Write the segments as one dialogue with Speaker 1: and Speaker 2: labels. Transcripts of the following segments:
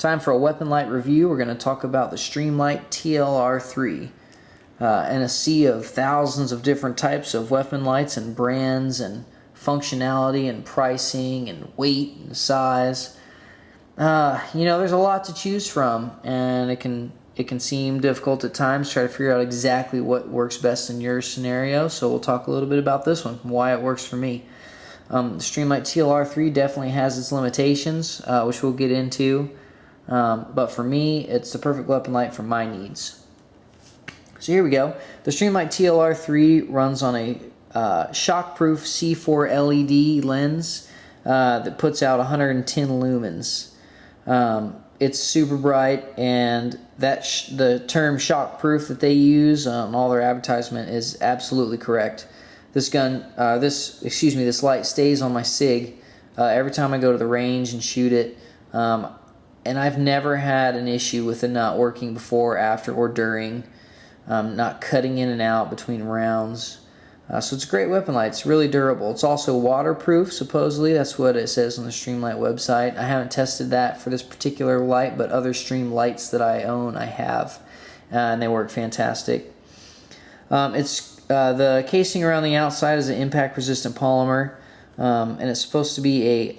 Speaker 1: Time for a weapon light review. We're going to talk about the Streamlight TLR-3. And a sea of thousands of different types of weapon lights and brands and functionality and pricing and weight and size. There's a lot to choose from, and it can seem difficult at times to try to figure out exactly what works best in your scenario. So we'll talk a little bit about this one, why it works for me. The Streamlight TLR-3 definitely has its limitations, which we'll get into. But for me, it's the perfect weapon light for my needs. So here we go. The Streamlight TLR-3 runs on a shockproof C4 LED lens that puts out 110 lumens. It's super bright, and the term shockproof that they use on all their advertisement is absolutely correct. This light stays on my SIG every time I go to the range and shoot it. And I've never had an issue with it not working before, after, or during. Not cutting in and out between rounds. So it's a great weapon light. It's really durable. It's also waterproof, supposedly. That's what it says on the Streamlight website. I haven't tested that for this particular light, but other Streamlights that I own, I have. And they work fantastic. The casing around the outside is an impact-resistant polymer. And it's supposed to be a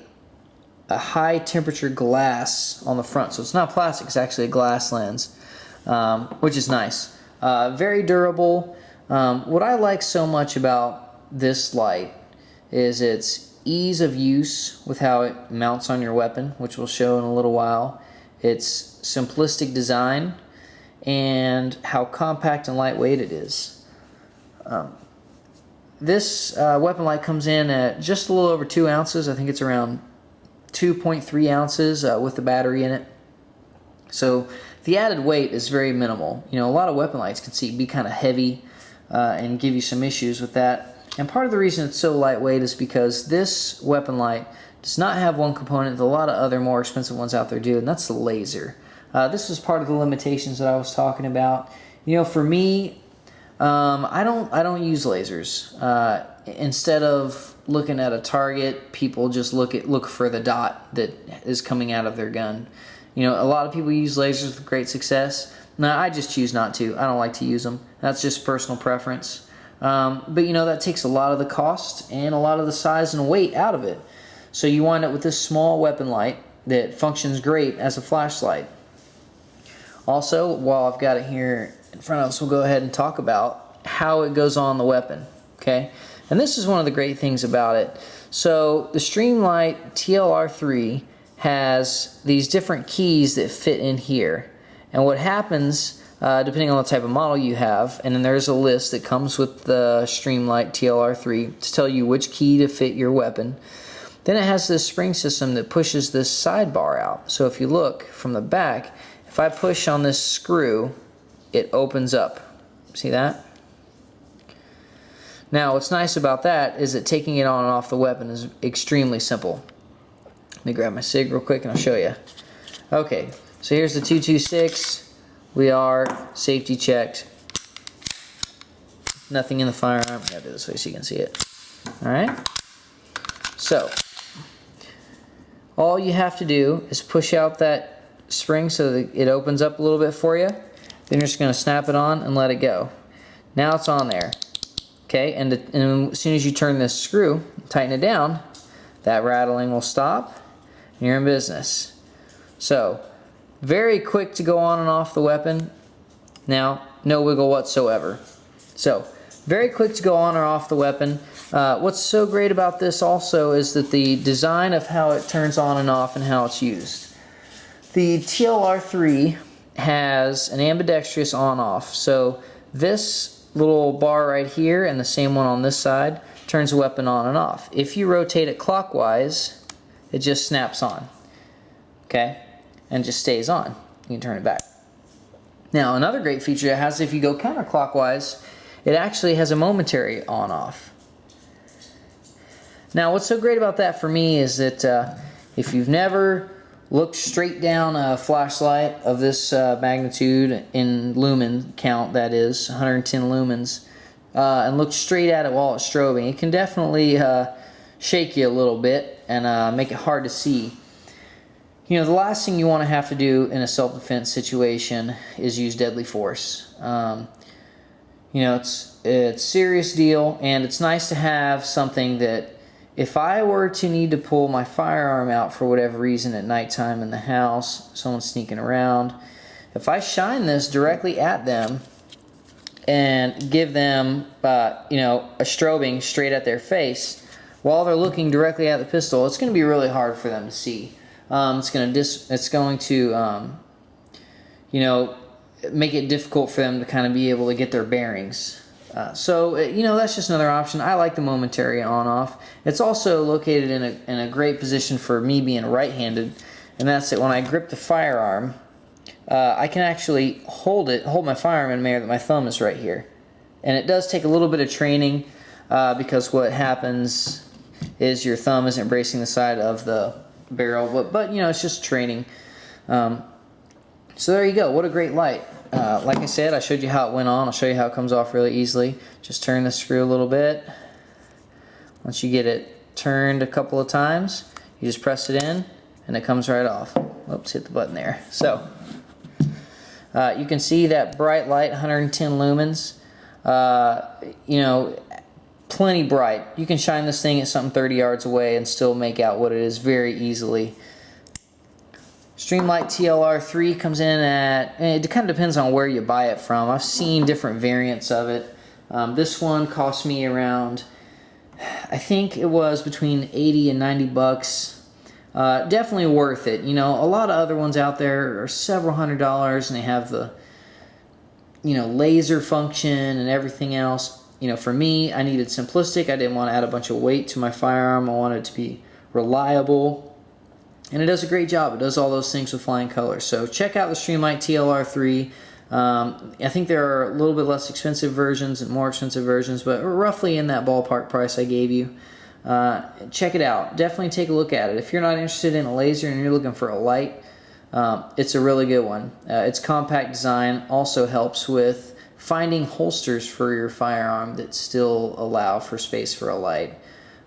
Speaker 1: high-temperature glass on the front. So it's not plastic. It's actually a glass lens, which is nice. Very durable. What I like so much about this light is its ease of use with how it mounts on your weapon, which we'll show in a little while. Its simplistic design and how compact and lightweight it is. This weapon light comes in at just a little over 2 ounces. I think it's around 2.3 ounces with the battery in it. So the added weight is very minimal. A lot of weapon lights can be kind of heavy and give you some issues with that. And part of the reason it's so lightweight is because this weapon light does not have one component that a lot of other more expensive ones out there do, and that's the laser. This is part of the limitations that I was talking about. For me, I don't use lasers. Instead of looking at a target, people just look for the dot that is coming out of their gun. A lot of people use lasers with great success. Now, I just choose not to. I don't like to use them. That's just personal preference. But that takes a lot of the cost and a lot of the size and weight out of it. So you wind up with this small weapon light that functions great as a flashlight. Also, while I've got it here in front of us, we'll go ahead and talk about how it goes on the weapon. Okay? And this is one of the great things about it. So the Streamlight TLR-3 has these different keys that fit in here. And what happens, depending on the type of model you have, and then there's a list that comes with the Streamlight TLR-3 to tell you which key to fit your weapon. Then it has this spring system that pushes this sidebar out. So if you look from the back, if I push on this screw, it opens up. See that? Now what's nice about that is that taking it on and off the weapon is extremely simple. Let me grab my SIG real quick and I'll show you. Okay, so here's the 226. We are safety checked. Nothing in the firearm. I gotta do this way so you can see it. Alright? So, all you have to do is push out that spring so that it opens up a little bit for you. Then you're just going to snap it on and let it go. Now it's on there. Okay, and as soon as you turn this screw, tighten it down, that rattling will stop. You're in business. So, very quick to go on and off the weapon. Now, no wiggle whatsoever. So, very quick to go on or off the weapon. What's so great about this also is that the design of how it turns on and off and how it's used. The TLR-3 has an ambidextrous on-off. So, this little bar right here and the same one on this side turns the weapon on and off. If you rotate it clockwise, it just snaps on, okay, and just stays on. You can turn it back. Now, another great feature it has, if you go counterclockwise, it actually has a momentary on-off. Now, what's so great about that for me is that if you've never looked straight down a flashlight of this magnitude in lumen count, that is 110 lumens, and looked straight at it while it's strobing, it can definitely shake you a little bit and make it hard to see. You know, the last thing you want to have to do in a self-defense situation is use deadly force. You know, it's a serious deal, and it's nice to have something that if I were to need to pull my firearm out for whatever reason at nighttime in the house, someone's sneaking around, if I shine this directly at them and give them, you know, a strobing straight at their face while they're looking directly at the pistol, it's going to be really hard for them to see. It's going to you know, make it difficult for them to kind of be able to get their bearings. So, you know, that's just another option. I like the momentary on-off. It's also located in a great position for me being right-handed, and that's that when I grip the firearm, I can actually hold my firearm in a manner that my thumb is right here. And it does take a little bit of training because what happens is your thumb isn't bracing the side of the barrel, but you know, it's just training. So there you go. What a great light. Like I said, I showed you how it went on. I'll show you how it comes off really easily. Just turn the screw a little bit. Once you get it turned a couple of times, you just press it in and it comes right off. Whoops, hit the button there. So you can see that bright light, 110 lumens. You know, plenty bright. You can shine this thing at something 30 yards away and still make out what it is very easily. Streamlight TLR-3 comes in at, it kind of depends on where you buy it from. I've seen different variants of it. This one cost me around, I think it was between 80 and 90 bucks. Definitely worth it. You know, a lot of other ones out there are several $100s, and they have the, you know, laser function and everything else. You know, for me, I needed simplistic. I didn't want to add a bunch of weight to my firearm. I wanted it to be reliable. And it does a great job. It does all those things with flying colors. So check out the Streamlight TLR-3. I think there are a little bit less expensive versions and more expensive versions, but roughly in that ballpark price I gave you. Check it out. Definitely take a look at it. If you're not interested in a laser and you're looking for a light, it's a really good one. Its compact design also helps with finding holsters for your firearm that still allow for space for a light.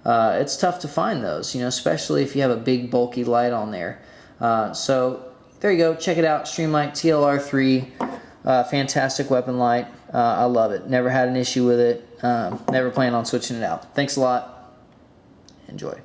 Speaker 1: It's tough to find those, you know, especially if you have a big bulky light on there. So there you go. Check it out. Streamlight TLR-3. Fantastic weapon light. I love it. Never had an issue with it. Never plan on switching it out. Thanks a lot. Enjoy.